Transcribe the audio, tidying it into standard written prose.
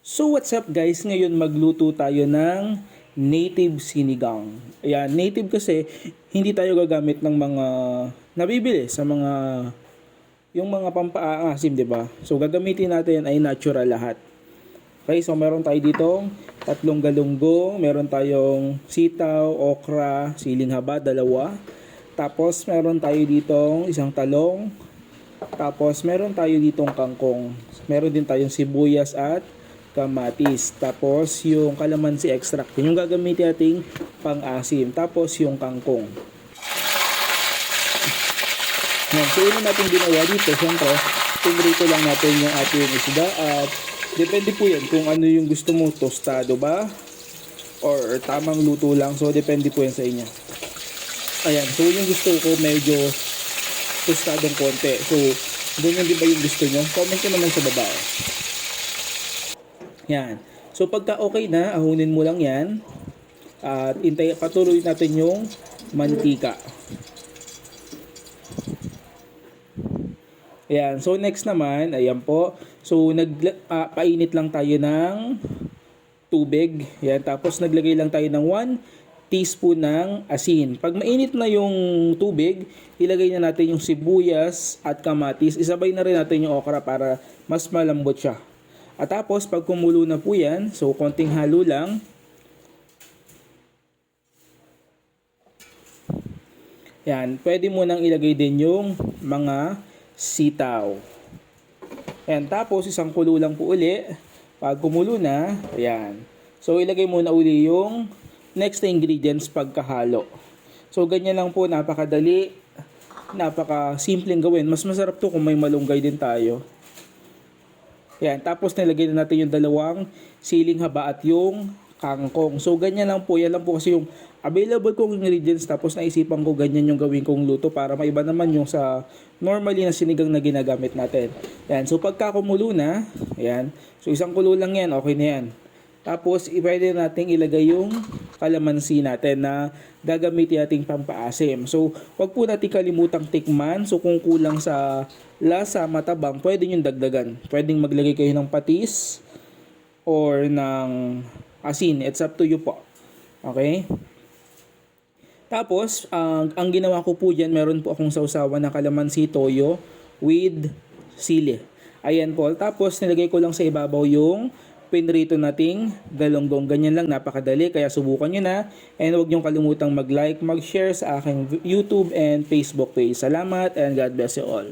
So what's up guys? Ngayon magluto tayo ng native sinigang. Ayan, native kasi hindi tayo gagamit ng mga nabibili sa mga yung mga pampaasim, 'di ba? So gagamitin natin ay natural lahat. Okay, so meron tayo ditong tatlong galunggong, meron tayong sitaw, okra, siling haba, dalawa. Tapos meron tayo ditong isang talong. Tapos meron tayo ditong kangkong. Meron din tayong sibuyas at kamatis. Tapos yung calamansi extract, yung gagamitin nating pang-asim. Tapos yung kangkong. Yan. So yun natin ginawa dito. Siyempre, pinrito lang natin yung ating isda at depende po yan kung ano yung gusto mo. Tostado ba? Or tamang luto lang. So depende po yan sa inyo. Ayan. So yung gusto ko medyo tostadong konti. So ganyan din ba yung gusto nyo? Comment ko naman sa baba. Yan. So pagka okay na, ahunin mo lang yan. At patuloy natin yung mantika. Yan. So next naman, ayan po. So painit lang tayo ng tubig. Yan. Tapos naglagay lang tayo ng 1 teaspoon ng asin. Pag mainit na yung tubig, ilagay na natin yung sibuyas at kamatis. Isabay na rin natin yung okra para mas malambot siya. At tapos, pag kumulo na po yan, so konting halo lang. Yan, pwede mo nang ilagay din yung mga sitaw. Yan, tapos isang kulo lang po uli. Pag kumulo na, yan. So, ilagay mo na uli yung next na ingredients pagkahalo. So, ganyan lang po, napakadali, napaka-simpleng gawin. Mas masarap to kung may malunggay din tayo. Yan, tapos nilagay na natin yung dalawang siling haba at yung kangkong. So, ganyan lang po. Yan lang po kasi yung available kong ingredients. Tapos naisipan ko ganyan yung gawin kong luto para maiba naman yung sa normally na sinigang na ginagamit natin. Yan, so pagka kumulo na, yan. So, isang kulo lang yan. Okay na yan. Tapos, pwede nating ilagay yung kalamansi natin na gagamitin nating pampaasim. So, wag po natin kalimutang tikman. So, kung kulang sa lasa, matabang, pwede nyo dagdagan. Pwedeng maglagay kayo ng patis or ng asin. It's up to you po. Okay? Tapos, ang ginawa ko po dyan, meron po akong sausawan na kalamansi toyo with sili. Ayan po. Tapos, nilagay ko lang sa ibabaw yung pinrito nating galunggong. Ganyan lang, napakadali. Kaya subukan nyo na. And huwag nyo kalimutang mag-like, mag-share sa aking YouTube and Facebook page. Salamat and God bless you all.